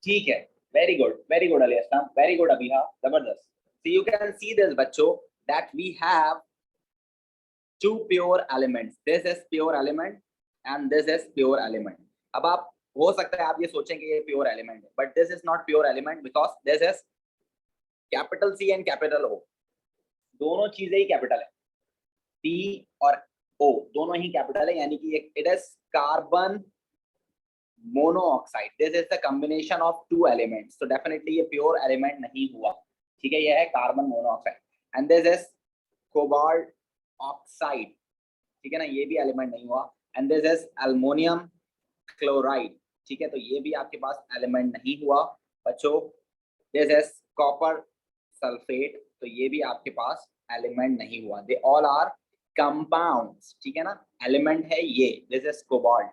ठीक है, very good Ali Aslam, very good Abiha, जबरदस्त। So you can see this बच्चों that we have two pure elements. This is pure element and this is pure element. अब आप हो सकता है आप ये सोचेंगे ये प्योर एलिमेंट है, but this is not pure element because this is capital C and capital O, दोनों चीजें ही कैपिटल है, सी और ओ दोनों ही कैपिटल है, यानी कि it is carbon monoxide. This is the combination of two elements, तो डेफिनेटली ये प्योर एलिमेंट नहीं हुआ, ठीक है, ये है carbon monoxide. And this is cobalt oxide, ठीक है ना, ये भी एलिमेंट नहीं हुआ। And this is aluminium chloride, ठीक है, तो ये भी आपके पास एलिमेंट नहीं हुआ बच्चों। दिस इज कॉपर सल्फेट, तो ये भी आपके पास एलिमेंट नहीं हुआ। दे ऑल आर कंपाउंड्स, ठीक है ना, एलिमेंट है ये, दिस इज कोबाल्ट,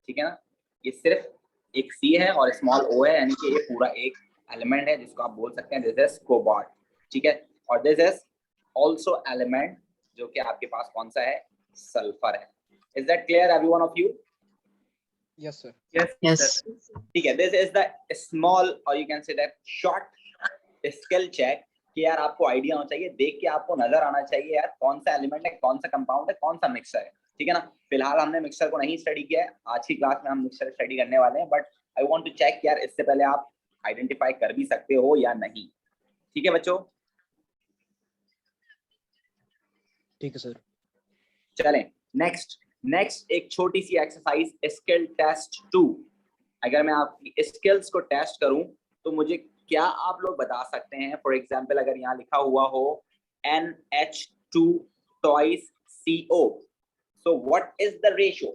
ठीक है ना, ये सिर्फ एक सी है और स्मॉल ओ है, यानी कि ये पूरा एक एलिमेंट है जिसको आप बोल सकते हैं दिस इज कोबाल्ट, ठीक है। और दिस इज ऑल्सो एलिमेंट जो कि आपके पास कौन सा है, सल्फर है। Is that clear everyone of you? Yes, sir. Yes. ठीक है, दिस इज द स्मॉल और you can say that short skill check कि यार आपको आइडिया होना चाहिए, देख के आपको नजर आना चाहिए यार कौन सा एलिमेंट है, कौन सा कंपाउंड है, कौन सा मिक्सर है, ठीक है ना। फिलहाल हमने मिक्सर को नहीं स्टडी किया है, आज की क्लास में हम मिक्सर स्टडी करने वाले हैं, but I want to check यार इससे पहले आप आइडेंटिफाई कर भी सकते हो या नहीं, ठीक है बच्चों। ठीक है सर। चलें नेक्स्ट एक छोटी सी एक्सरसाइज, स्किल टेस्ट 2। अगर मैं आपकी स्किल्स को टेस्ट करूं तो मुझे क्या आप लोग बता सकते हैं, फॉर एग्जाम्पल अगर यहाँ लिखा हुआ हो NH2 twice CO, so what is the ratio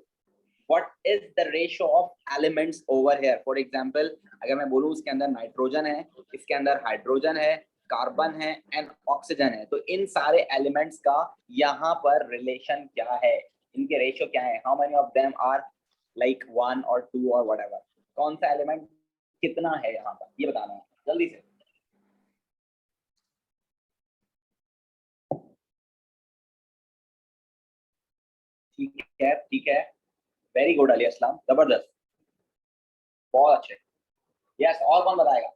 of elements over here? For example अगर मैं बोलूं इसके अंदर नाइट्रोजन है, इसके अंदर हाइड्रोजन है, कार्बन है एंड ऑक्सीजन है, तो इन सारे एलिमेंट्स का यहाँ पर रिलेशन क्या है, इनके रेशियो क्या है, how many of them are like 1 और 2 और व्हाटएवर, कौन सा एलिमेंट कितना है यहाँ पर, ये बताना है जल्दी से। ठीक है, वेरी गुड अली अस्लम, जबरदस्त, बहुत अच्छे। यस, और कौन बताएगा?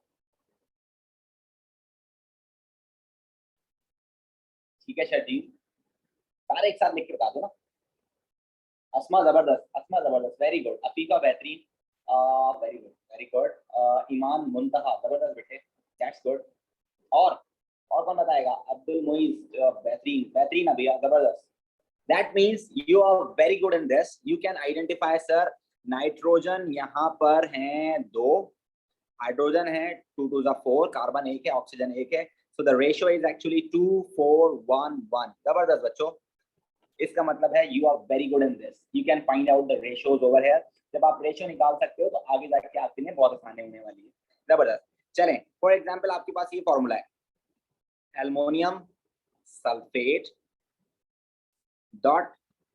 ठीक है शर्जी, सारे एक साथ लिख के बता दो ना। अस्मा जबरदस्त, वेरी गुड। अफीका बेहतरीन, वेरी गुड। ईमान मुंतहा, जबरदस्त बेटे, दैट्स गुड। और कौन बताएगा? अब्दुल मुइज, बेहतरीन अभिया, जबरदस्त। That means you are very good in this. You can identify sir, nitrogen यहाँ पर हैं 2, हाइड्रोजन है 2 2 4, कार्बन 1 है, ऑक्सीजन 1 है, so the ratio is actually 2 4 1 1। जबरदस्त बच्चों, इसका मतलब है you are very good in this. You can find out the ratios over here. जब आप रेशियो निकाल सकते हो तो आगे जाके आपके लिए बहुत आसानी होने वाली है। जबरदस्त। चलें, फॉर एग्जाम्पल आपके पास ये फॉर्मूला है, aluminium sulphate dot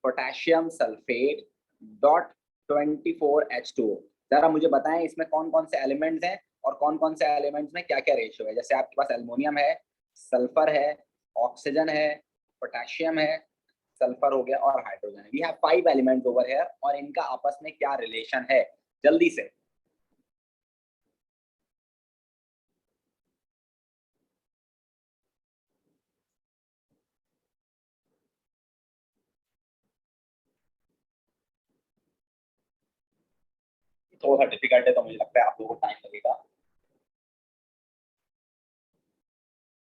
potassium sulphate dot 24H2O। जरा मुझे बताएं इसमें कौन कौन से एलिमेंट्स हैं और कौन कौन से एलिमेंट्स में क्या क्या रेशियो है। जैसे आपके पास एल्युमिनियम है, सल्फर है, ऑक्सीजन है, पोटेशियम है, सल्फर हो गया और हाइड्रोजन है। We have 5 elements over here और इनका आपस में क्या रिलेशन है, जल्दी से। थोड़ा सा डिफिकल्ट है तो मुझे लगता है आप लोगों को टाइम लगेगा।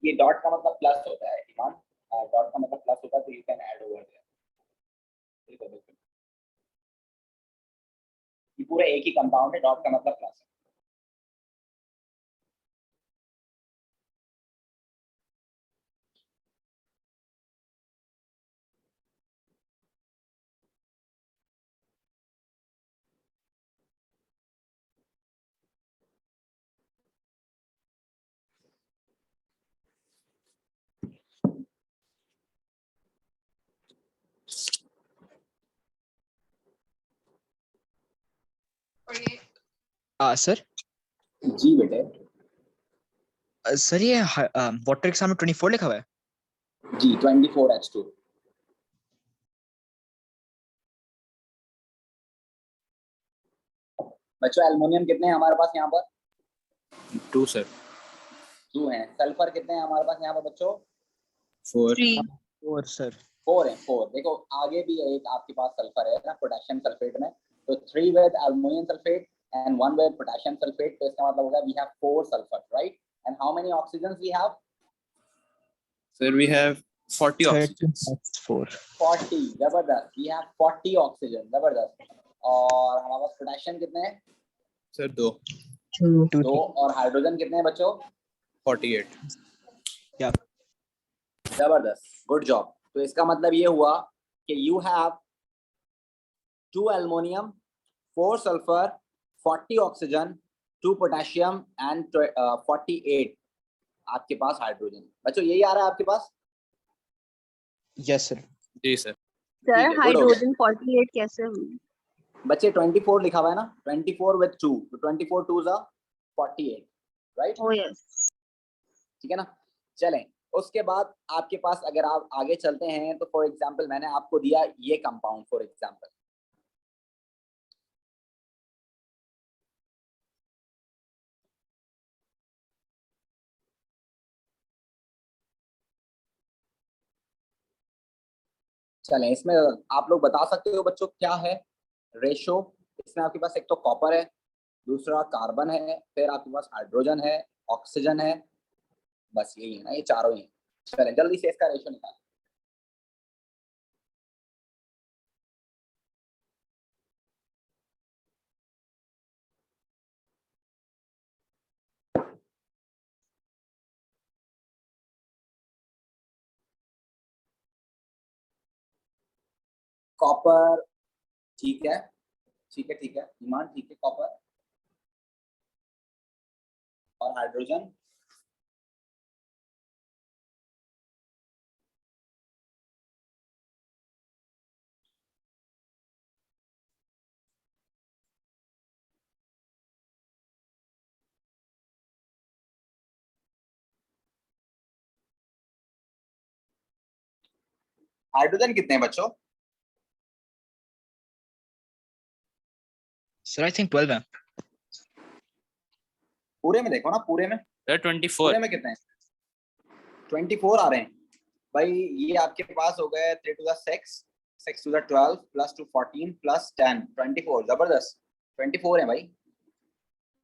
ये डॉट का मतलब प्लस होता है ईमान, डॉट का मतलब प्लस होता है, तो you can add over there. बिल्कुल, ये पूरा एक ही कंपाउंड है, डॉट का मतलब प्लस है। सर जी बेटे। सर ये वाटर के सामने 24 लिखा हुआ है। जी 24H2। बच्चों एल्युमिनियम कितने हैं हमारे पास यहाँ पर? 2 sir. 2 हैं। सल्फर कितने हैं हमारे पास यहाँ पर बच्चों? 4. 3. 4 sir. 4 है। 4 देखो आगे भी एक आपके पास सल्फर है ना पोटेशियम सल्फेट में, तो 3 with aluminum sulfate and 1 with potassium sulfate, तो इसका मतलब होगा we have 4 sulfur, right? And how many oxygens we have? Sir, we have 40 oxygens. 4. 40, जबरदस्त। we have 40 oxygen, जबरदस्त। और हमारे पास पोटेशियम कितने हैं? Sir, 2. 2. 2। और हाइड्रोजन कितने हैं बच्चों? 48. Yeah. जबरदस्त, गुड जॉब। तो इसका मतलब ये हुआ कि you have 2 aluminium, 4 sulphur, 40 oxygen, 2 potassium and 48 आपके पास हाइड्रोजन। बच्चों यही आ रहा है आपके पास? Yes sir. जी sir. सर ठीक है, good हो गया। हाइड्रोजन 48 कैसे हुई? बच्चे 24 लिखा हुआ है ना, 24 with 2, तो 24 2s are 48, right? Oh yes. ठीक है ना। चलें, उसके बाद आपके पास अगर आप आगे चलते हैं तो फॉर एग्जांपल मैंने आपको दिया ये कंपाउंड फॉर एग्जांपल, चलें इसमें आप लोग बता सकते हो बच्चों क्या है रेशो? इसमें आपके पास एक तो कॉपर है, दूसरा कार्बन है, फिर आपके पास हाइड्रोजन है, ऑक्सीजन है, बस यही है ना, ये चारों ही हैं। चलें जल्दी से इसका रेशो निकालें। कॉपर ठीक है, ठीक है, ठीक है ईमान, ठीक है कॉपर और हाइड्रोजन। हाइड्रोजन कितने हैं बच्चों? Sir, I think 12 है। पूरे में देखो ना, पूरे में, Sir, 24. पूरे में कितने हैं? 24 आ रहे हैं भाई। ये आपके पास हो गए 3 to the 6, 6 to the 12 plus 2 14 plus 10 24, जबरदस्त 24 है भाई,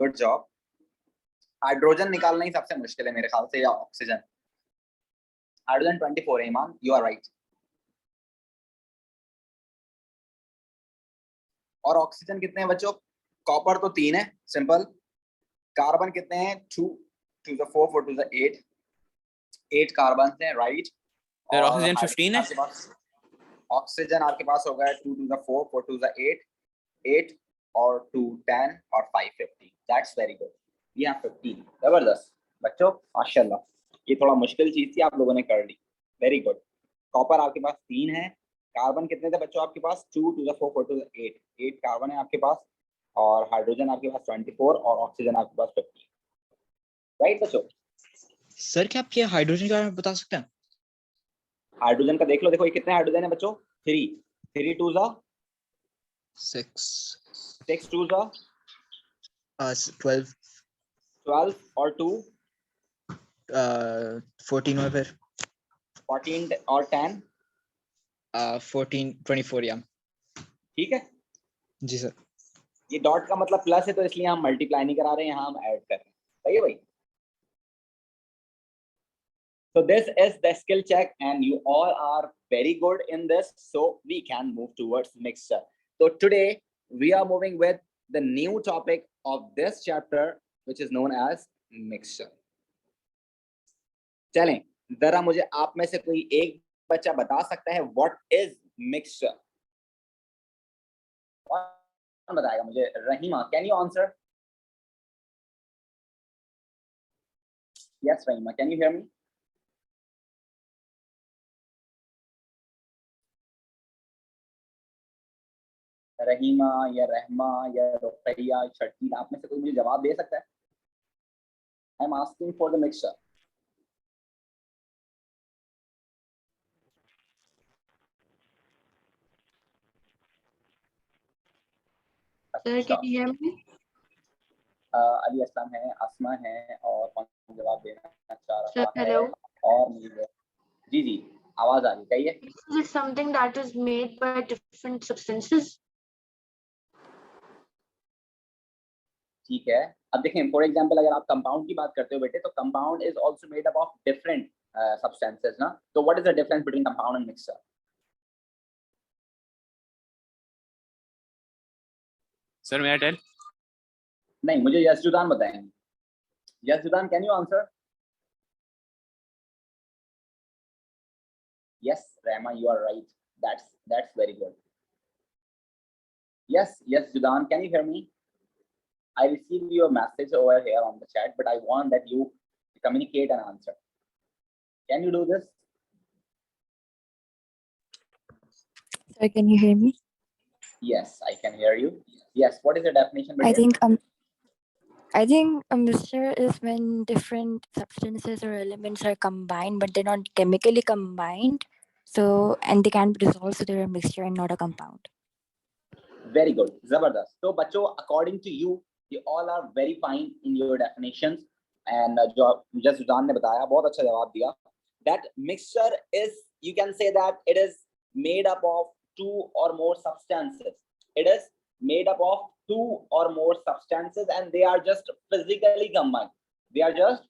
गुड जॉब। हाइड्रोजन निकालना ही सबसे मुश्किल है मेरे ख्याल से, या ऑक्सीजन। हाइड्रोजन 24 है ईमान, यू आर राइट। और ऑक्सीजन कितने हैं बच्चों? कॉपर तो 3 है सिंपल। कार्बन कितने हैं? 2 to the 4 4 to the 8, 8 carbon हैं, राइट। Sir, oxygen 15 है? ऑक्सीजन आपके पास हो गया 2 to the 4 4 to the 8, 8 और 2 10 और 5 50, दैट्स वेरी गुड। ये 15, जबरदस्त बच्चों, माशाल्लाह। ये थोड़ा मुश्किल चीज थी, आप लोगों ने कर ली, वेरी गुड। कॉपर आपके पास 3 है। कार्बन कितने थे बच्चों आपके पास? 2 to the 4 4 to the 8, 8 carbon है आपके पास। और हाइड्रोजन आपके पास 24 और ऑक्सीजन आपके पास 50, राइट बच्चों? सर क्या आप ये हाइड्रोजन के बारे में बता सकते हैं? हाइड्रोजन का देख लो, देखो ये कितने हाइड्रोजन है बच्चों? 3, 3 2 जा 6. 6 2 जा 12. 12 और 2 14 हुआ फिर 14 और 10, 14 24 या। ठीक है। जी सर। ये डॉट का मतलब प्लस है, तो इसलिए हम मल्टीप्लाई नहीं करा रहे हैं, यहाँ हम ऐड कर रहे हैं, सही है भाई? So this is the skill check and you all are very good in this, so we can move towards mixture. So today we are moving with the new topic of this chapter, which is known as mixture. चलें जरा मुझे आप में से कोई एक बच्चा बता सकता है what is mixture? कौन बताएगा मुझे? Rahima, can you answer? Yes Rahima, can you hear me? Rahima या रहमा या रुकैया, शर्जील, आप में से कोई मुझे जवाब दे सकता है? I am asking for the mixture. Sir, can you hear me? Ali Aslam है, आसमा है, और कौन जवाब देना चाह Sir, रहा है? hello. और मुझे जी जी आवाज आ रही, कहिए। This is something that is made by different substances. ठीक है, अब देखें फॉर एग्जांपल अगर आप कंपाउंड की बात करते हो बेटे, तो compound is also made up of different substances ना। तो what is the difference between compound and mixture? Sir, may I tell? नहीं, मुझे यशजुदान बताएंगे। Yashjudan, can you answer? Yes, Rama, you are right. That's very good. Yes, Judan, can you hear me? I received your message over here on the chat, but I want that you communicate an answer. Can you do this? Sir, can you hear me? Yes, I can hear you. Yes, what is the definition? I between- think a mixture is when different substances or elements are combined, but they're not chemically combined. So, and they can be dissolved, so they're a mixture and not a compound. Very good, Zabardast. So, बच्चों, according to you, you all are very fine in your definitions. And जो just Judan ने बताया, बहुत अच्छा जवाब दिया. That mixture is, you can say that it is made up of two or more substances. It is made up of two or more substances, and they are just physically combined. They are just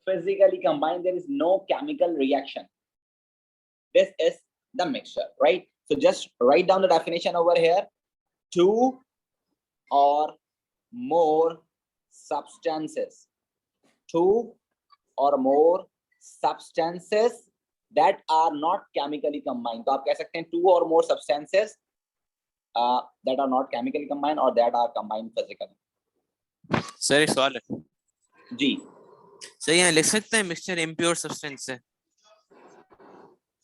physically combined. There is no chemical reaction. This is the mixture, right? So just write down the definition over here. Two or more substances. Two or more substances that are not chemically combined. तो आप कह सकते हैं two or more substances that are not chemically combined or that are combined physically. Sir, एक सवाल है। जी sir यहाँ लिख सकते हैं मिक्सचर इम्प्योर सब्सटेंस है?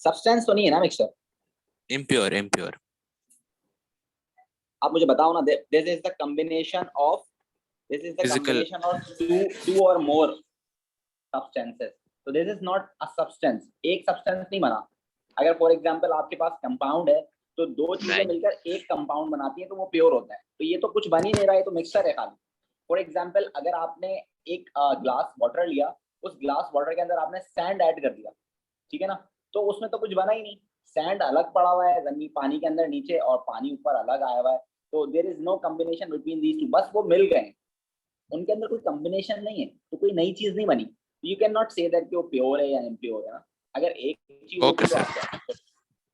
सब्सटेंस तो नहीं है ना मिक्सचर। इम्प्योर आप मुझे बताओ ना, this is the combination of Physical. two or more substances. So this is not a substance. एक substance नहीं बना। अगर फॉर एग्जांपल आपके पास कंपाउंड है, तो दो चीजें Right. मिलकर एक कंपाउंड बनाती हैं, तो वो प्योर होता है। तो ये तो कुछ बन ही नहीं रहा है, तो मिक्सचर है खाली। फॉर एग्जांपल अगर आपने एक ग्लास वाटर लिया, उस ग्लास वाटर के अंदर आपने सैंड ऐड कर दिया, ठीक है ना, तो उसमें तो कुछ बना ही नहीं। सैंड अलग पड़ा हुआ है जमीन पानी के अंदर नीचे, और पानी ऊपर अलग आया हुआ है। तो there is no combination between these two, बस वो मिल गए, उनके अंदर कोई कॉम्बिनेशन नहीं है, तो कोई नई चीज नहीं बनी। You can not say that कि वो प्योर है या इम्प्योर है ना। अगर एक चीज Okay, होती तो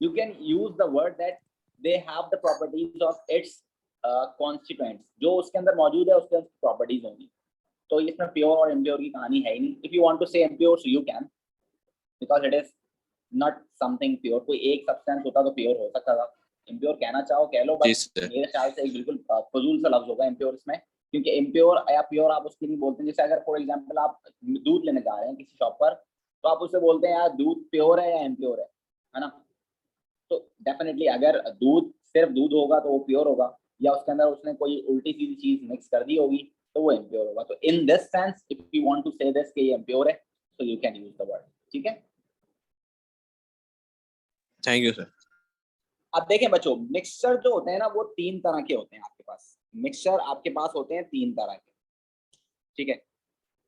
you can use the word that they have the properties of its constituents, जो उसके अंदर मौजूद है उसके प्रॉपर्टीज होंगी। तो इसमें प्योर और इम्प्योर की कहानी है ही नहीं। इफ यू वांट टू से impure so you can, because it is not something pure. कोई एक सब्सटेंस होता तो प्योर हो सकता था। इम्प्योर कहना चाहो कह लो, बस मेरे ख्याल से एक बिल्कुल फजूल सा लफ्ज होगा इम्प्योर इसमें, क्योंकि इम्प्योर या प्योर आप उसके लिए बोलते हैं। जैसे अगर फॉर एग्जांपल आप दूध लेने जा रहे हैं किसी शॉप पर, तो आप उससे बोलते हैं यार दूध प्योर है या इम्प्योर है ना। तो डेफिनेटली अगर दूध सिर्फ दूध होगा तो वो प्योर होगा, या उसके अंदर उसने कोई उल्टी सीधी चीज मिक्स कर दी होगी तो वो इम्प्योर होगा। तो in this sense if you want to say this कि ये इम्प्योर है, तो you can use the word. ठीक है, थैंक यू सर। अब देखें बच्चों, मिक्सचर जो होते हैं ना वो तीन तरह के होते हैं आपके पास। मिक्सचर आपके पास होते हैं तीन तरह के, ठीक है।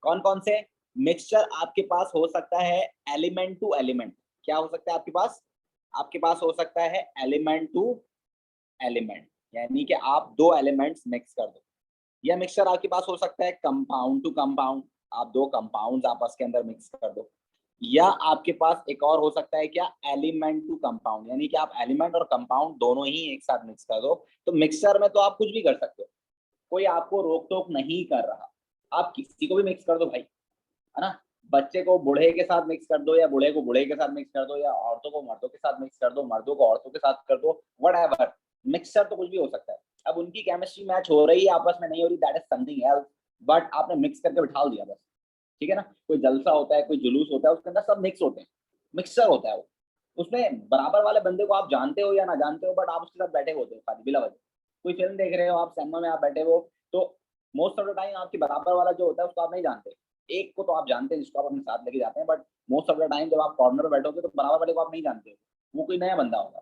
कौन कौन से? मिक्सचर आपके पास हो सकता है एलिमेंट टू एलिमेंट। क्या हो सकता है आपके पास? आपके पास हो सकता है एलिमेंट टू एलिमेंट, यानी कि आप दो एलिमेंट्स मिक्स कर दो। या मिक्सचर आपके पास हो सकता है कंपाउंड टू कंपाउंड, आप दो कंपाउंड्स आपस के अंदर मिक्स कर दो। या आपके पास एक और हो सकता है क्या, एलिमेंट टू कंपाउंड, यानी कि आप एलिमेंट और कंपाउंड दोनों ही एक साथ मिक्स कर दो। तो मिक्सचर में तो आप कुछ भी कर सकते हो, कोई आपको रोक टोक नहीं कर रहा। आप किसी को भी मिक्स कर दो भाई, है ना। बच्चे को बूढ़े के साथ मिक्स कर दो, या बूढ़े को बूढ़े के साथ मिक्स कर दो, या औरतों को मर्दों के साथ मिक्स कर दो, मर्दों को औरतों के साथ कर दो, व्हाटएवर। मिक्सचर तो कुछ भी हो सकता है। अब उनकी केमिस्ट्री मैच हो रही है आपस में नहीं हो रही, that is something else, but आपने मिक्स करके बिठा दिया बस, ठीक है ना। कोई जलसा होता है, कोई जुलूस होता है, उसके अंदर सब मिक्स होते हैं, मिक्सचर होता है वो। उसमें बराबर वाले बंदे को आप जानते हो या ना जानते हो, बट आप उसके साथ बैठे होते हो खाली बिला वजह। कोई फिल्म देख रहे हो आप, सिनेमा में आप बैठे हो, तो मोस्ट ऑफ द टाइम आपके बराबर वाला जो होता है उसको आप नहीं जानते। एक को तो आप जानते हैं जिसको आप अपने साथ लेके जाते हैं, but most of the time जब आप कॉर्नर में बैठोगे तो बराबर वाले को आप नहीं जानते हो, वो कोई नया बंदा होगा।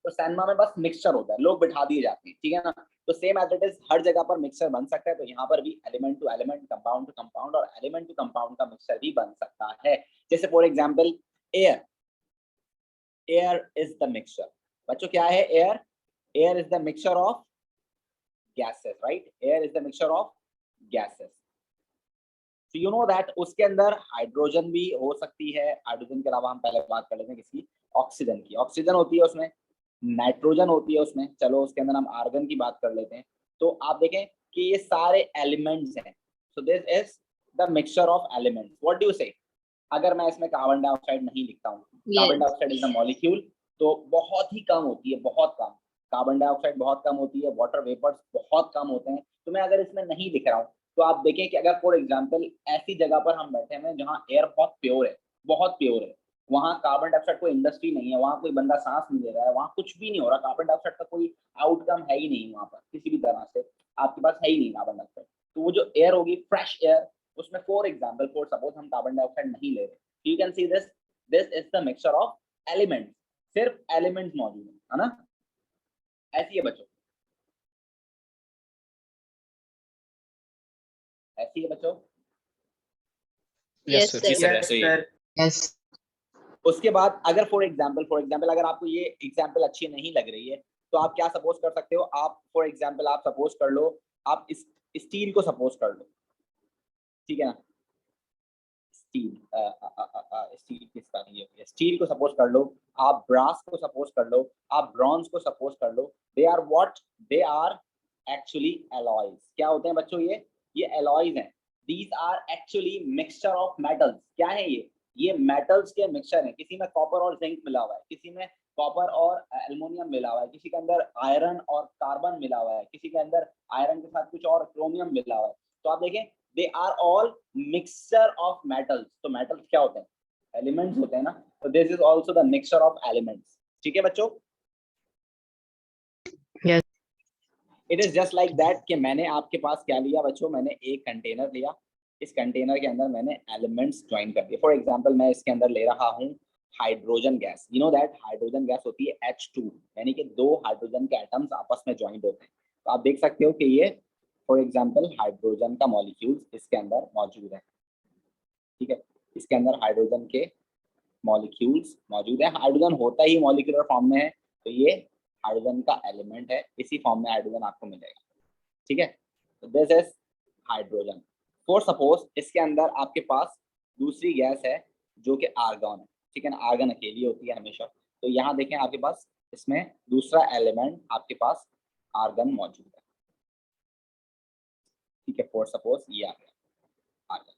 तो सिनेमा में बस मिक्सचर होता है, लोग बिठा दिए जाते हैं, ठीक है ना। तो सेम एज इट इज हर जगह पर मिक्सचर बन सकता है, तो यहाँ पर भी element to element, compound to compound और एलिमेंट टू कंपाउंड का मिक्सचर भी बन सकता है। जैसे for example air, air is the mixture. बच्चों क्या है air? Air is the mixture of gases, right? Air is the mixture of gases. So you know that उसके अंदर हाइड्रोजन भी हो सकती है। हाइड्रोजन के अलावा हम पहले बात कर लेते हैं किसकी? ऑक्सीजन की। ऑक्सीजन होती है उसमें, नाइट्रोजन होती है उसमें, चलो उसके अंदर हम आर्गन की बात कर लेते हैं। तो आप देखें कि ये सारे एलिमेंट्स हैं। So this is the mixture of elements. What do you से? अगर मैं इसमें कार्बन डाइऑक्साइड नहीं लिखता हूँ, carbon dioxide is the molecule, तो बहुत ही कम होती है, बहुत कम। कार्बन डाइऑक्साइड बहुत कम होती है, वाटर वेपर्स बहुत कम होते हैं। तो मैं अगर इसमें नहीं लिख रहा हूँ, तो आप देखें कि अगर फॉर एग्जांपल ऐसी जगह पर हम बैठे हैं जहाँ एयर बहुत प्योर है, बहुत प्योर है, वहाँ कार्बन डाइऑक्साइड कोई इंडस्ट्री नहीं है, वहाँ कोई बंदा सांस नहीं ले रहा है, वहाँ कुछ भी नहीं हो रहा, कार्बन डाइऑक्साइड का कोई आउटकम है ही नहीं, वहाँ पर किसी भी तरह से आपके पास है ही नहीं कार्बन डाइऑक्साइड। तो वो जो एयर होगी फ्रेश एयर, उसमें फॉर एग्जाम्पल फॉर सपोज हम कार्बन डाइऑक्साइड नहीं ले रहे, you can see this, this is the mixture of elements. सिर्फ एलिमेंट्स मौजूद है ना? ऐसी है बच्चों, ऐसी है बच्चों। Yes, sir. जी सर ऐसे ही है। Yes. उसके बाद अगर फॉर एग्जाम्पल अगर आपको ये एग्जाम्पल अच्छी नहीं लग रही है, तो आप क्या सपोज कर सकते हो? आप फॉर एग्जाम्पल आप सपोज कर लो, आप इस स्टील को सपोज कर लो, ठीक है ना? स्टील स्टील किसका नहीं है? स्टील को सपोज कर लो, आप ब्रास को सपोज कर लो, आप ब्रॉन्ज को सपोज कर लो। They are what? They are actually alloys. क्या होते हैं बच्चों? ये एलॉयज हैं। These are actually mixture of metals. क्या है ये मेटल्स के मिक्सचर हैं। किसी में कॉपर और जिंक मिला हुआ है, किसी में कॉपर और एल्युमिनियम मिला हुआ है, किसी के अंदर आयरन और कार्बन मिला हुआ है, किसी के अंदर आयरन के साथ कुछ और क्रोमियम मिला हुआ है। तो आप देखें they are all mixture of metals. तो मेटल्स क्या होते हैं? एलिमेंट्स होते हैं ना। तो this is also the mixture of elements. ठीक है बच्चों? Yes. It is just like that कि मैंने आपके पास क्या लिया बच्चों? मैंने एक कंटेनर लिया, इस कंटेनर के अंदर मैंने एलिमेंट्स ज्वाइन कर दिए। फॉर एग्जांपल मैं इसके अंदर ले रहा हूँ hydrogen gas. You know that hydrogen gas होती है H2, यानी कि दो हाइड्रोजन के एटम्स आपस में ज्वाइंट होते हैं। तो आप देख सकते हो कि ये फॉर एग्जांपल हाइड्रोजन का मॉलिक्यूल्स इसके अंदर मौजूद है। ठीक है, इसके अंदर हाइड्रोजन के मॉलिक्यूल्स मौजूद है। हाइड्रोजन होता ही मॉलिक्यूलर फॉर्म में है, तो ये हाइड्रोजन का एलिमेंट है। इसी फॉर्म में हाइड्रोजन आपको मिलेगा। ठीक है, तो this is hydrogen. For suppose इसके अंदर आपके पास दूसरी गैस है जो कि आर्गन है। ठीक है ना, आर्गन अकेली होती है हमेशा। तो यहाँ देखें आपके पास इसमें दूसरा एलिमेंट आपके पास आर्गन मौजूद है। ठीक है, फॉर सपोज ये आ गया आर्गन।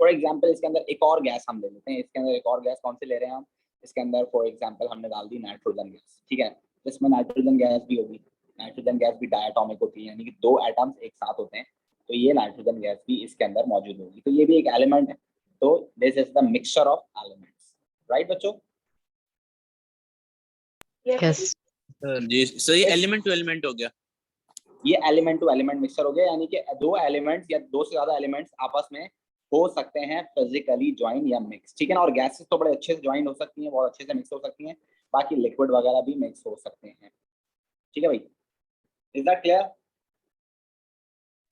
फॉर एग्जाम्पल इसके अंदर एक और गैस हम ले लेते हैं। इसके अंदर एक और गैस कौन सी ले रहे हैं हम? इसके अंदर फॉर एग्जाम्पल हमने डाल दी नाइट्रोजन गैस। ठीक है, इसमें नाइट्रोजन गैस भी होगी। नाइट्रोजन गैस भी डायटोमिक होती है, यानी कि दो एटम्स एक साथ होते हैं। तो ये नाइट्रोजन गैस भी इसके अंदर मौजूद होगी। तो ये भी एक एलिमेंट है। तो this is the mixture of elements. Right बच्चों? Yes. जी सर, ये एलिमेंट टू एलिमेंट हो गया। ये एलिमेंट टू एलिमेंट मिक्सचर हो गया, यानी कि दो एलिमेंट्स या दो से ज्यादा एलिमेंट्स आपस में हो सकते हैं फिजिकली ज्वाइन या मिक्स। ठीक है ना, और गैसेस तो बड़े अच्छे से ज्वाइन हो सकती हैं, बहुत अच्छे से मिक्स हो सकती हैं। बाकी लिक्विड वगैरह भी मिक्स हो सकते हैं। ठीक है भाई, is that clear?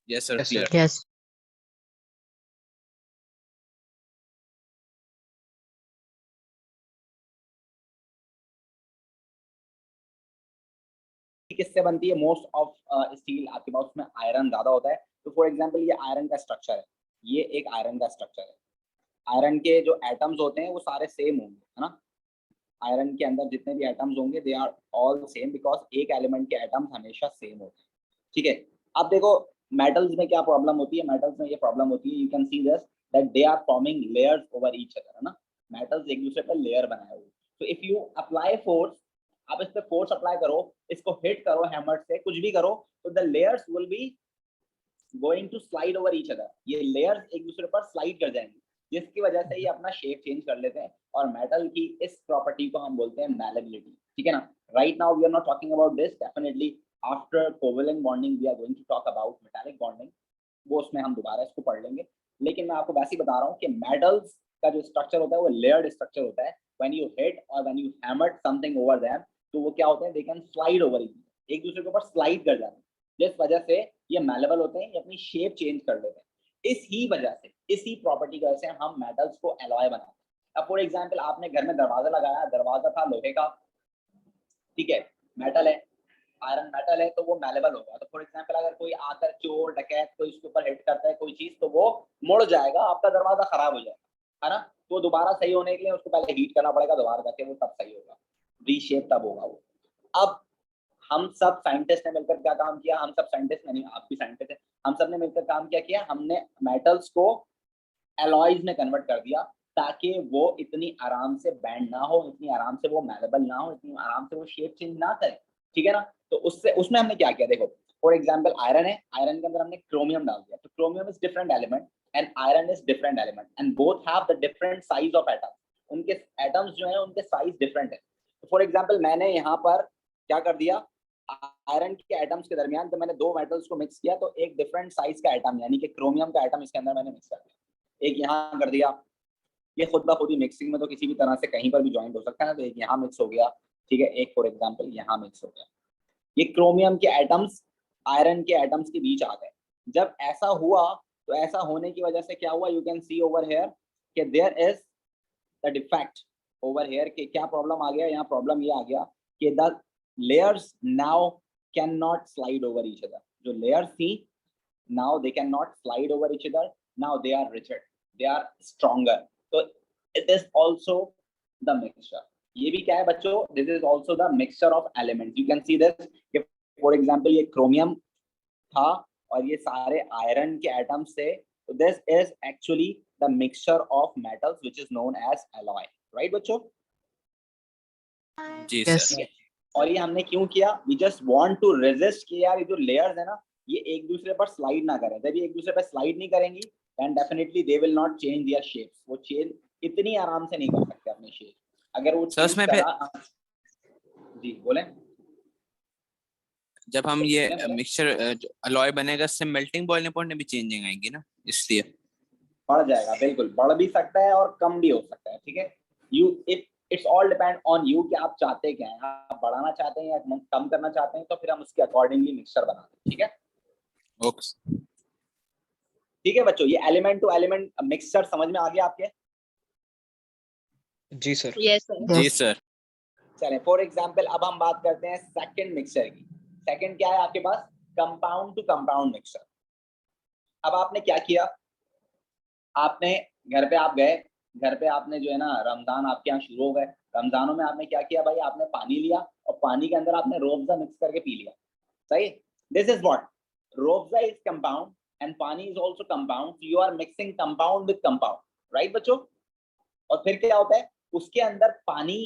Yes sir, Yes, sir. Clear. Yes. किससे बनती है? मोस्ट ऑफ स्टील आपके पास उसमें आयरन ज्यादा होता है। तो फॉर एग्जांपल ये आयरन का स्ट्रक्चर है, ये एक आयरन का स्ट्रक्चर है। आयरन के जो एटम्स होते हैं वो सारे सेम होंगे, है ना? आयरन के अंदर जितने भी एटम्स होंगे they are all same, because एक एलिमेंट के एटम्स हमेशा सेम होते हैं। ठीक है, अब देखो मेटल्स में क्या प्रॉब्लम होती है? मेटल्स में ये प्रॉब्लम होती है, you can see this that they are forming layers over each other, है ना? मेटल्स एक दूसरे पर लेयर बनाए हुए। तो इफ यू अप्लाई फोर्स, आप इस पे फोर्स अप्लाई करो, इसको हिट करो हैमर से, कुछ भी करो, तो the layers will be going to slide over each other. ये लेयर्स एक दूसरे पर स्लाइड कर जाएंगे, जिसकी वजह से ये अपना शेप चेंज कर लेते हैं। और मेटल की इस प्रॉपर्टी को हम बोलते हैं मैलेबिलिटी। ठीक है ना? Right now we are not talking about this, definitely after covalent bonding we are going to talk about metallic bonding, वो उसमें हम दोबारा इसको पढ़ लेंगे। लेकिन मैं आपको वैसे ही बता रहा हूँ कि मेटल्स का जो स्ट्रक्चर होता है वो लेयर्ड स्ट्रक्चर होता है। व्हेन यू हिट और when you hammer something over them, तो वो क्या होते हैं, दे कैन स्लाइड ओवर, एक दूसरे के ऊपर स्लाइड कर जाते हैं, जिस वजह से ये मैलेबल होते हैं, ये अपनी शेप चेंज कर लेते हैं। इसी वजह से, इसी प्रॉपर्टी की वजह से हम मेटल्स को एलॉय बनाते हैं। अब फॉर एग्जांपल आपने घर में दरवाजा लगाया, दरवाजा था लोहे का, ठीक है, मेटल है, आयरन मेटल है, तो वो मैलेबल होगा। तो फॉर एग्जांपल अगर कोई आकर चोर डकैत कोई इसके ऊपर हिट करता है कोई चीज, तो वो मुड़ जाएगा, आपका दरवाजा खराब हो जाएगा, है ना। तो दोबारा सही होने के लिए उसको पहले हीट करना पड़ेगा दोबारा करके, वो तब सही होगा, रीशेप तब होगा वो। अब हम सब साइंटिस्ट ने मिलकर क्या काम किया, हम सब साइंटिस्ट नहीं, आप भी साइंटिस्ट हैं, हम सब ने मिलकर काम क्या किया, हमने मेटल्स को एलॉयज में कन्वर्ट कर दिया, ताकि वो इतनी आराम से बैंड ना हो, इतनी आराम से वो मैलेबल ना हो, इतनी आराम से वो शेप चेंज ना करे, ठीक है ना। तो उससे उसमें हमने क्या किया, देखो फॉर एग्जांपल आयरन है, आयरन के अंदर हमने क्रोमियम डाल दिया, तो chromium is different element and iron is different element and both have the different size of atom, उनके एटम्स जो है उनके साइज डिफरेंट है। तो फॉर एग्जांपल मैंने यहाँ पर क्या कर दिया, आयरन के एटम्स के दरमियान जब मैंने दो मेटल्स को मिक्स किया, तो एक डिफरेंट साइज का एटम यानी कि क्रोमियम का एटम इसके अंदर मैंने मिक्स कर दिया, एक यहाँ कर दिया, ये खुद ब खुद ही मिक्सिंग में तो किसी भी तरह से कहीं पर भी ज्वाइंट हो सकता है ना, तो एक यहाँ मिक्स हो गया, ठीक है, एक फॉर एग्जांपल यहाँ मिक्स हो गया, ये क्रोमियम के एटम्स आयरन के एटम्स के बीच आ गए। जब ऐसा हुआ, तो ऐसा होने की वजह से क्या हुआ, you can see over here कि there is the defect over here, कि क्या प्रॉब्लम आ गया, यहाँ प्रॉब्लम ये आ गया कि the layers now can not slide over each other, जो लेयर्स थी now they can not slide over each other, now they are rigid, they are stronger. तो it is also the mixture, ये भी क्या है बच्चों, this is also the mixture of elements, you can see this, for example ये chromium था और ये सारे आयरन के एटम्स थे, तो this is actually the mixture of metals which is known as alloy, right बच्चों। जी Yes. सर। और ये हमने क्यों किया, we just want to resist कि यार ये जो लेयर्स है ना, ये एक दूसरे पर स्लाइड ना करें, जब ये एक दूसरे पर स्लाइड नहीं करेंगी then definitely they will not change their shapes, वो चेंज इतनी आराम से नहीं कर सकते अपने शेप, अगर वो सर चेंज उसमें फिर करा। जी बोलें। जब हम ये बोलें, बोलें। मिक्सचर अलॉय बनेगा, इससे मेल्टिंग बॉइलिंग पॉइंट में भी चेंजिंग आएंगी ना, इसलिए बढ़ जाएगा, बिल्कुल बढ़ भी सकता है और कम भी हो सकता है, ठीक है। You it's all depend on you कि आप चाहते क्या हैं, आप बढ़ाना चाहते हैं या कम करना चाहते हैं, तो फिर हम उसके अकॉर्डिंगली मिक्सचर बनाते हैं, ठीक है। ओके। ठीक है बच्चों, ये एलिमेंट टू एलिमेंट मिक्सचर समझ में आ गया आपके। जी सर। Yes, sir. जी सर। चलें फॉर एग्जांपल अब हम बात करते हैं सेकंड मिक्सचर की। सेकंड क्या है आपके पास, कंपाउंड टू कंपाउंड मिक्सचर। अब आपने क्या किया, आपने घर पे आप गए, घर पे आपने जो है ना, रमजान आपके यहाँ शुरू हो गए, रमजानों में आपने क्या किया भाई, आपने पानी लिया और पानी के अंदर आपने रोअफ़ज़ा मिक्स करके पी लिया, सही। This is what, Rooh Afza is compound and pani is also compound, you are mixing compound with compound, right बच्चों। और फिर क्या होता है, उसके अंदर पानी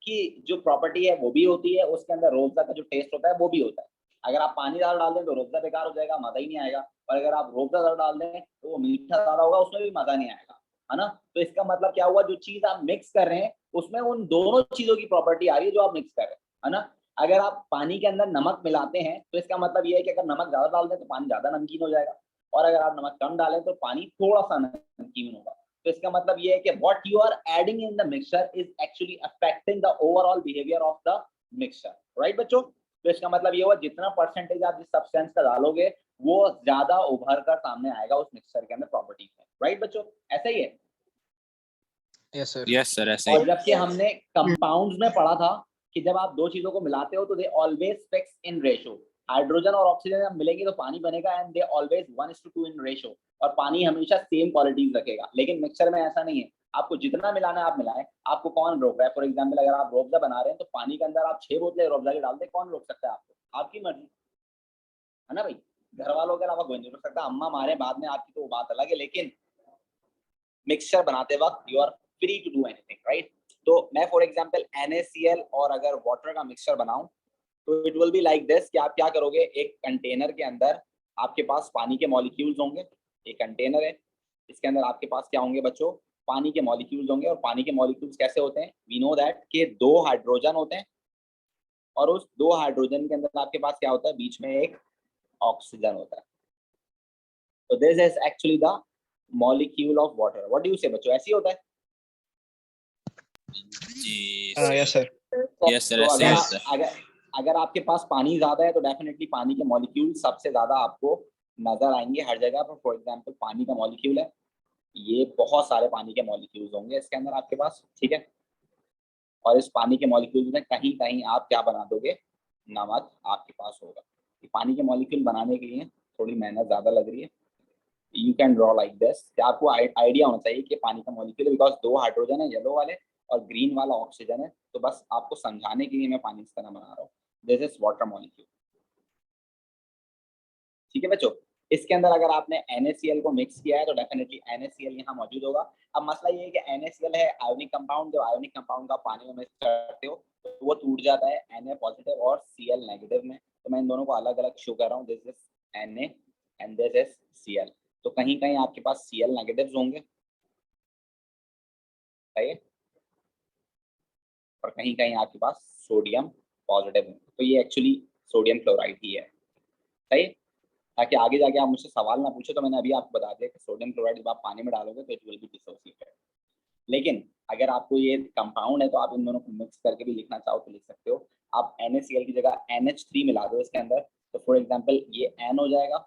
की जो प्रॉपर्टी है वो भी होती है, उसके अंदर रोअफ़ज़ा का जो टेस्ट होता है वो भी होता है। अगर आप पानी ज़्यादा डाल दें तो रोअफ़ज़ा बेकार हो जाएगा, मजा ही नहीं आएगा, और अगर आप रोअफ़ज़ा ज़्यादा डाल दें तो वो मीठा ज़्यादा होगा, उसमें भी मजा नहीं आएगा, है ना। तो इसका मतलब क्या हुआ, जो चीज आप मिक्स कर रहे हैं उसमें उन दोनों चीजों की प्रॉपर्टी आ रही है जो आप मिक्स कर रहे हैं, है ना। अगर आप पानी के अंदर नमक मिलाते हैं तो इसका मतलब ये है कि अगर नमक ज्यादा डाल दें तो पानी ज्यादा नमकीन हो जाएगा, और अगर आप नमक कम डालें तो पानी थोड़ा सा नमकीन होगा। तो इसका मतलब ये है कि what you are adding in the mixture is actually affecting the overall behaviour of the mixture, right बच्चों। तो इसका मतलब ये हुआ, जितना परसेंटेज आप जिस सब्सटेंस का डालोगे वो ज्यादा उभर कर सामने आएगा उस मिक्सचर के अंदर प्रॉपर्टीज में, राइट बच्चों, ऐसा ही है। Yes sir. यस सर, ऐसे ही। और जबकि हमने कंपाउंड्स में पढ़ा था कि जब आप दो चीजों को मिलाते हो तो they always fix in ratio, hydrogen और ऑक्सीजन जब मिलेंगे तो पानी बनेगा and they always 1:2 in ratio, और पानी हमेशा सेम क्वालिटीज रखेगा। लेकिन मिक्सचर में ऐसा नहीं है, आपको जितना मिलाना है आप मिलाएं, आपको कौन रोक रहा है। फॉर एग्जांपल अगर आप रोअफ़ज़ा बना रहे हैं तो पानी के अंदर आप 6 बोतलें रोअफ़ज़ा की डाल दें, कौन रोक सकता है आपको, आपकी मर्जी, है ना भाई। घर वालों के अलावा कोई नहीं रोक सकता, अम्मा मारे बाद में आपकी तो वो बात अलग है, लेकिन मिक्सचर बनाते वक्त you are free to do anything, right. तो मैं फॉर एग्जांपल NaCl और अगर वाटर का मिक्सचर बनाऊं तो it will be like this, कि आप क्या करोगे, एक कंटेनर के अंदर आपके पास पानी के मॉलिक्यूल्स होंगे, एक कंटेनर है, इसके अंदर आपके पास क्या होंगे बच्चों, पानी के मॉलिक्यूल्स होंगे। और पानी के मॉलिक्यूल्स कैसे होते हैं, वी नो दैट कि 2 हाइड्रोजन होते हैं, और उस 2 हाइड्रोजन के अंदर आपके पास क्या होता है, बीच में एक ऑक्सीजन होता है। तो this is actually the molecule of water, what do you से बच्चों, ऐसे ही होता है। जी Yes, sir. यस सर, तो ऐसे अगर ही होता है। अगर अगर आपके पास पानी ज्यादा है तो डेफिनेटली पानी के मॉलिक्यूल सबसे ज्यादा आपको नजर आएंगे हर जगह पर। फॉर एग्जांपल पानी का मॉलिक्यूल है, ये बहुत सारे पानी के मॉलिक्यूल्स होंगे इसके अंदर आपके पास, ठीक है। और इस पानी के मॉलिक्यूल में कहीं कहीं आप क्या बना दोगे, नमक आपके पास होगा। ये पानी के मॉलिक्यूल बनाने के लिए थोड़ी मेहनत ज्यादा लग रही है। You can draw like this, कि आपको आइडिया होना चाहिए कि पानी का मॉलिक्यूल है, बिकॉज 2 हाइड्रोजन है येलो वाले और ग्रीन वाला ऑक्सीजन है। तो बस आपको समझाने के लिए मैं पानी इस तरह बना रहा हूँ। दिस इज वाटर मॉलिक्यूल, ठीक है बच्चों। इसके अंदर अगर आपने NaCl को मिक्स किया है तो डेफिनेटली NaCl यहाँ मौजूद होगा। अब मसला ये है कि NaCl है आयोनिक कंपाउंड, जो आयोनिक कंपाउंड का पानी में मिक्स करते हो तो वो टूट जाता है Na पॉजिटिव और Cl नेगेटिव में। तो मैं इन दोनों को अलग अलग शो कर रहा हूँ, this is Na and this is Cl। तो कहीं कहीं आपके पास Cl नेगेटिव्स होंगे, सही है, और कहीं कहीं आपके पास सोडियम पॉजिटिव होंगे। तो ये एक्चुअली सोडियम क्लोराइड ही है, सही है। ताकि आगे जाके आप मुझसे सवाल ना पूछे तो मैंने अभी आपको बता दिया कि सोडियम क्लोराइड जब आप पानी में डालोगे तो इट विल बी डिसोसिएटेड। लेकिन अगर आपको ये कंपाउंड है तो आप इन दोनों को मिक्स करके भी लिखना चाहो तो लिख सकते हो। आप NaCl की जगह NH3 मिला दो इसके अंदर, तो फॉर एग्जांपल ये N हो जाएगा,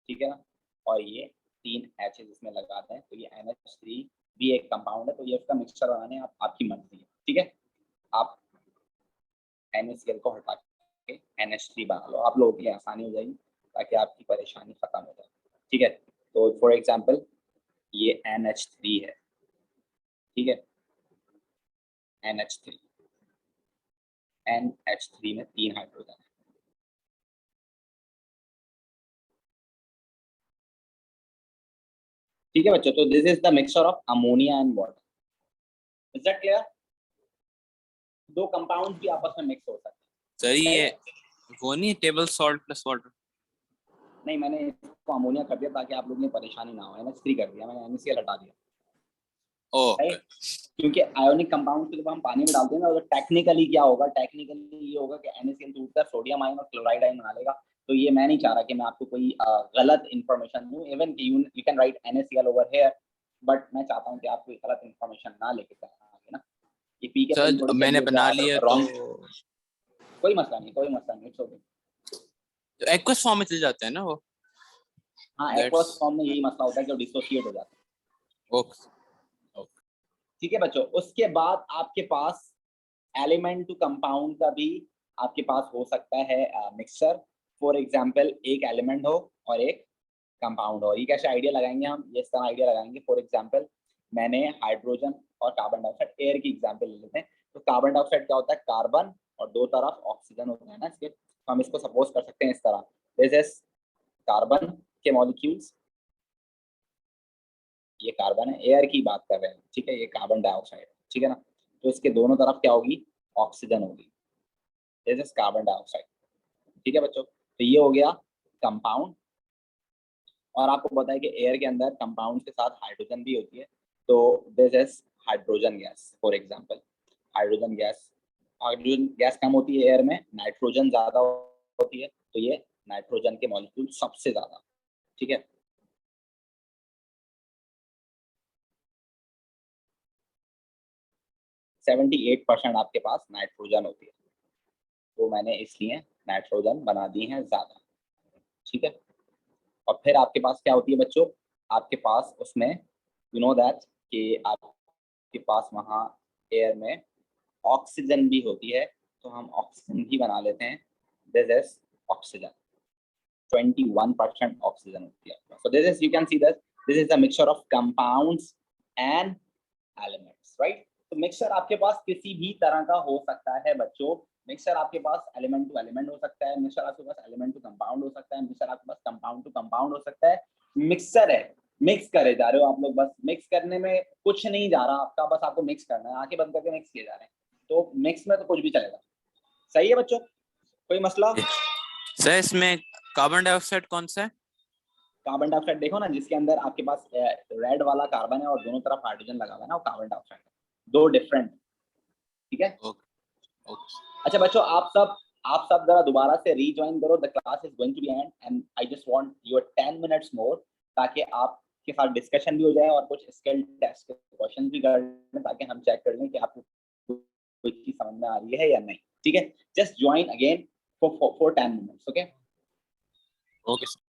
ठीक है ना, और ये 3 H इसमें लगाते हैं तो ये NH3 भी एक कंपाउंड है। तो ये उसका मिक्सचर बनाने आपकी मर्जी है, ठीक है। आप NaCl को हटा के NH3 बना लो, आप लोगों के लिए आसानी हो जाएगी ताकि आपकी परेशानी खत्म हो जाए, ठीक है। तो फॉर एग्जांपल ये NH3 है, ठीक है, NH3 NH3 में 3 हाइड्रोजन है, ठीक है बच्चों। तो this is the mixture of ammonia and water, is that clear. दो कंपाउंड्स भी आपस में मिक्स हो सकते हैं, सर सही ये है? वो नहीं टेबल सॉल्ट प्लस वाटर? नहीं, मैंने इसको अमोनिया कर दिया ताकि आप लोगों ने परेशानी ना हो। NH3 कर दिया मैंने, NaCl हटा दिया, सही ओके है? क्योंकि आयोनिक कंपाउंड को जब हम पानी में डालते हैं ना तो टेक्निकली क्या होगा, टेक्निकली ये होगा कि NaCl टूटकर सोडियम आयन और क्लोराइड आयन बना लेगा। तो ये मैं नहीं चाह रहा कि मैं आपको कोई गलत इंफॉर्मेशन दूं। Even you can write NaCl over here, but मैं चाहता हूं कि आप कोई गलत इंफॉर्मेशन ना लेके जाना आगे ना। ये पी के सर, थोड़ी मैंने बना लिया तो रॉन्ग। कोई मसला नहीं, कोई मसला नहीं, इट्स ओके। एक्वस फॉर्म में चल जाता है ना वो? हाँ, एक्वस दैट्स फॉर्म में यही मसला होता है कि वो डिसोसिएट हो जाता है, ओके। ठीक है बच्चों। उसके बाद आपके पास एलिमेंट टू कंपाउंड का भी आपके पास हो सकता है मिक्सचर। फॉर एग्जांपल एक एलिमेंट हो और एक कंपाउंड हो। ये कैसे आइडिया लगाएंगे हम, ये इस तरह आइडिया लगाएंगे। फॉर एग्जांपल मैंने हाइड्रोजन और कार्बन डाइऑक्साइड, एयर की एग्जांपल ले लेते हैं। तो कार्बन डाइऑक्साइड क्या होता है, कार्बन और दो तरफ ऑक्सीजन होता है ना इसके। तो हम इसको सपोज कर सकते हैं इस तरह, दिस इज कार्बन के मॉलिक्यूल्स, ये कार्बन है, एयर की बात कर रहे हैं, ठीक है, ये कार्बन डाइऑक्साइड, ठीक है ना। तो इसके दोनों तरफ क्या होगी, ऑक्सीजन होगी, दिस इज कार्बन डाइऑक्साइड, ठीक है बच्चों। तो ये हो गया कंपाउंड। और आपको पता है कि एयर के अंदर कंपाउंड के साथ हाइड्रोजन भी होती है। तो this is hydrogen gas, for example hydrogen gas. Hydrogen gas कम होती है एयर में, नाइट्रोजन ज्यादा होती है, तो ये नाइट्रोजन के मॉलिक्यूल सबसे ज्यादा, ठीक है। 78% आपके पास नाइट्रोजन होती है, तो मैंने इसलिए नाइट्रोजन बना दी है ज्यादा, ठीक है। और फिर आपके पास क्या होती है बच्चों, आपके पास उसमें यू नो दैट कि आपके पास वहाँ एयर में ऑक्सीजन भी होती है, तो हम ऑक्सीजन भी बना लेते हैं, दिस इज ऑक्सीजन। 21% ऑक्सीजन होती है। So this is, you can see that this is a mixture of compounds and elements, right? तो मिक्सचर आपके पास किसी भी तरह का हो सकता है बच्चों। मिक्सचर आपके पास एलिमेंट टू एलिमेंट हो सकता है, मिक्सचर आपके पास एलिमेंट टू कंपाउंड हो सकता है, मिक्सचर आपके पास कंपाउंड टू कंपाउंड हो सकता है। मिक्सचर है, मिक्स करे जा रहे हो आप लोग, बस मिक्स करने में कुछ नहीं जा रहा आपका, बस आपको मिक्स करना है, आंखें बंद करके मिक्स किए जा रहे हैं। तो मिक्स में तो कुछ भी चलेगा, सही है बच्चों, कोई मसला। सर इसमें कार्बन डाइऑक्साइड कौन सा है? कार्बन डाइऑक्साइड देखो ना, जिसके अंदर आपके पास रेड वाला कार्बन है और दोनों तरफ हाइड्रोजन लगा हुआ है ना, वो कार्बन डाइऑक्साइड है, दो डिफरेंट, ठीक है। ओके। अच्छा बच्चों, आप सब जरा दोबारा से रीज्वाइन करो, the class is going to be end I just want your 10 minutes more, ताकि आप के साथ डिस्कशन भी हो जाए और कुछ स्किल टेस्ट के क्वेश्चन भी कर लें, ताकि हम चेक कर लें कि आपको कोई चीज समझ में आ रही है या नहीं। ठीक है, just join again for 10 minutes. Okay okay sir.